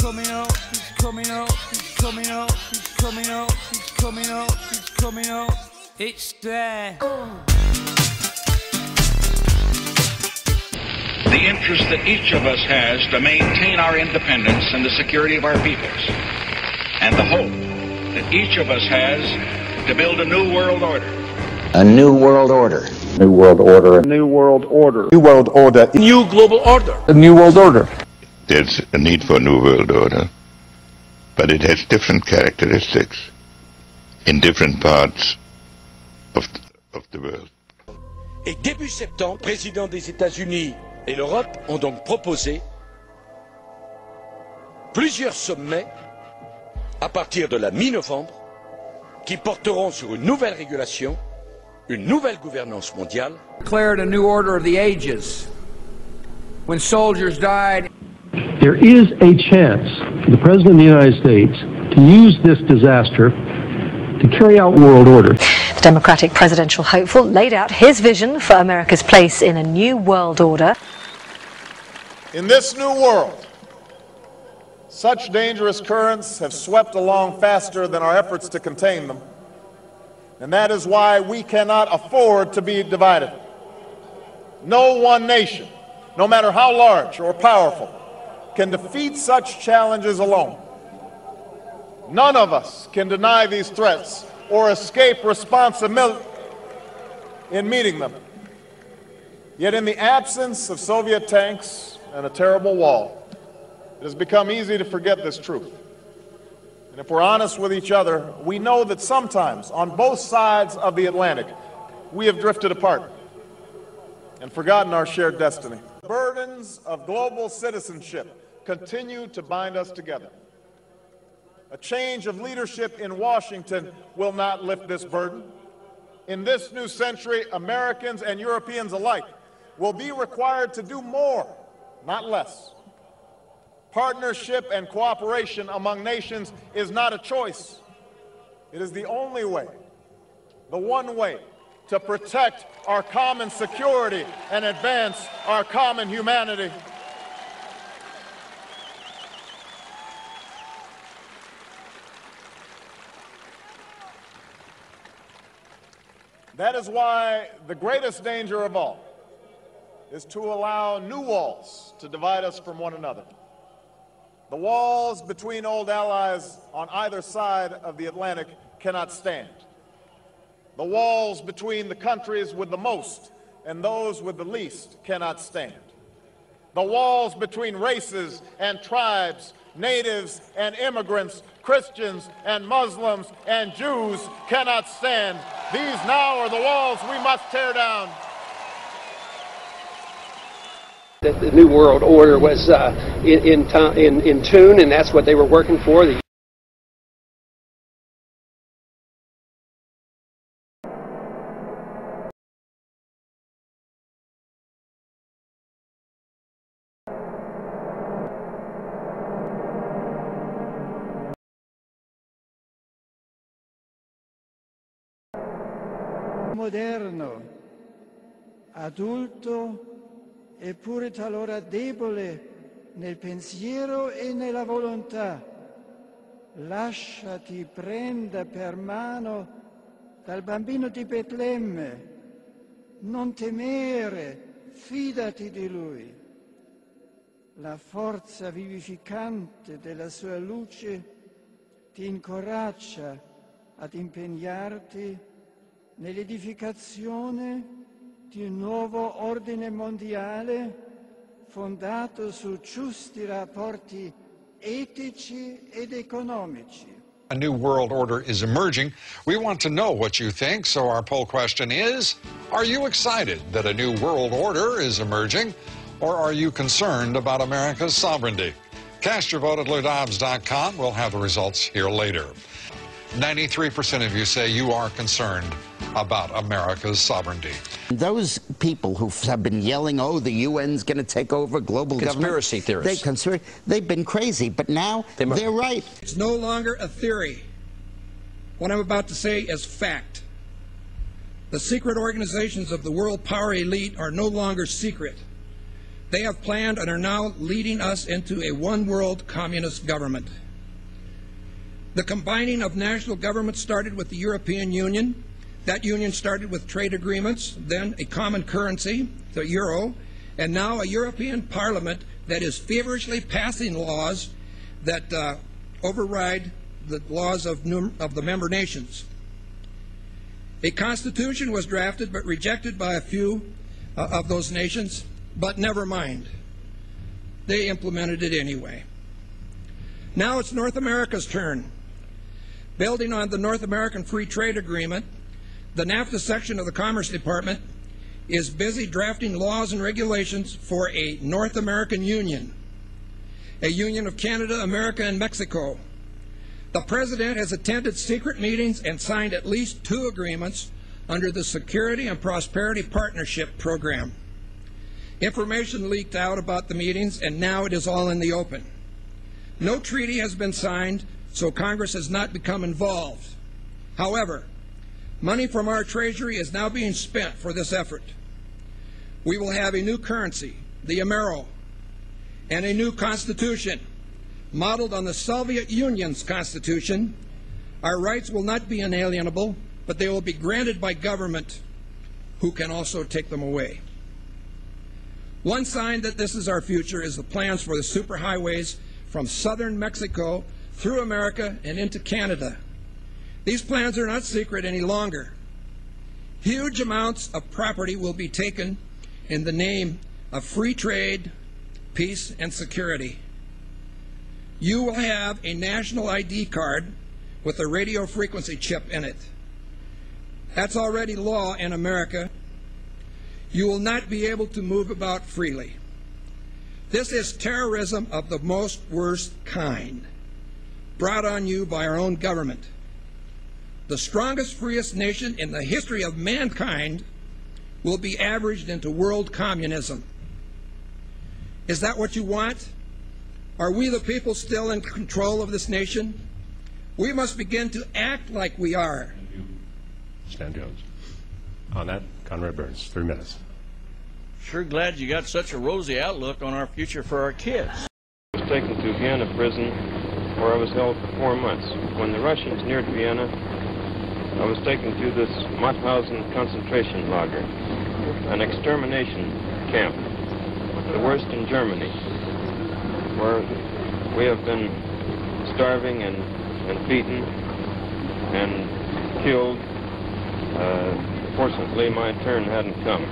coming up, he's coming up, he's coming up, he's coming up, he's coming up, he's coming up. It's there. The interest that each of us has to maintain our independence and the security of our peoples, and the hope that each of us has to build a new world order. A new world order. New world order. A new world order. New world order. New global order. A new world order. There's a need for a new world order, but it has different characteristics in different parts of the world. Et début septembre, le président des États-Unis et l'Europe ont donc proposé plusieurs sommets à partir de la mi-novembre qui porteront sur une nouvelle régulation, une nouvelle gouvernance mondiale. Declared a new order of the ages. When soldiers died. There is a chance for the President of the United States to use this disaster to carry out world order. The Democratic presidential hopeful laid out his vision for America's place in a new world order. In this new world, such dangerous currents have swept along faster than our efforts to contain them. And that is why we cannot afford to be divided. No one nation, no matter how large or powerful, can defeat such challenges alone. None of us can deny these threats or escape responsibility in meeting them. Yet in the absence of Soviet tanks and a terrible wall, it has become easy to forget this truth. And if we're honest with each other, we know that sometimes on both sides of the Atlantic, we have drifted apart and forgotten our shared destiny. The burdens of global citizenship continue to bind us together. A change of leadership in Washington will not lift this burden. In this new century, Americans and Europeans alike will be required to do more, not less. Partnership and cooperation among nations is not a choice. It is the only way, the one way, to protect our common security and advance our common humanity. That is why the greatest danger of all is to allow new walls to divide us from one another. The walls between old allies on either side of the Atlantic cannot stand. The walls between the countries with the most and those with the least cannot stand. The walls between races and tribes, natives and immigrants, Christians and Muslims and Jews cannot stand. These now are the walls we must tear down. That the New World Order was in tune, and that's what they were working for. Moderno, adulto, eppure talora debole nel pensiero e nella volontà. Lasciati prenda per mano dal bambino di Betlemme. Non temere, fidati di lui. La forza vivificante della sua luce ti incoraggia ad impegnarti nell'edificazione di un nuovo ordine mondiale fondato su giusti rapporti etici ed economici. A new world order is emerging. We want to know what you think, so our poll question is, are you excited that a new world order is emerging, or are you concerned about America's sovereignty? Cast your vote at LouDobbs.com. We'll have the results here later. 93% of you say you are concerned about America's sovereignty. Those people who have been yelling, oh, the UN's going to take over global Conspiracy government. theorists. They've been crazy, but now they're right. It's no longer a theory. What I'm about to say is fact. The secret organizations of the world power elite are no longer secret. They have planned and are now leading us into a one-world communist government. The combining of national governments started with the European Union. That union started with trade agreements, then a common currency, the euro, and now a European Parliament that is feverishly passing laws that override the laws of the member nations. A constitution was drafted but rejected by a few of those nations, but never mind. They implemented it anyway. Now it's North America's turn. Building on the North American Free Trade Agreement, the NAFTA section of the Commerce Department is busy drafting laws and regulations for a North American Union, a union of Canada, America, and Mexico. The President has attended secret meetings and signed at least 2 agreements under the Security and Prosperity Partnership Program. Information leaked out about the meetings, and now it is all in the open. No treaty has been signed, so Congress has not become involved. However, money from our Treasury is now being spent for this effort. We will have a new currency, the Amero, and a new constitution modeled on the Soviet Union's constitution. Our rights will not be inalienable, but they will be granted by government, who can also take them away. One sign that this is our future is the plans for the superhighways from southern Mexico through America and into Canada. These plans are not secret any longer. Huge amounts of property will be taken in the name of free trade, peace, and security. You will have a national ID card with a radio frequency chip in it. That's already law in America. You will not be able to move about freely. This is terrorism of the most worst kind, brought on you by our own government. The strongest, freest nation in the history of mankind will be averaged into world communism. Is that what you want? Are we the people still in control of this nation? We must begin to act like we are. Stan Jones. On that, Conrad Burns, 3 minutes. Sure glad you got such a rosy outlook on our future for our kids. I was taken to Vienna prison, where I was held for 4 months. When the Russians neared Vienna, I was taken to this Mauthausen concentration lager, an extermination camp, the worst in Germany, where we have been starving and beaten and killed. Fortunately, my turn hadn't come.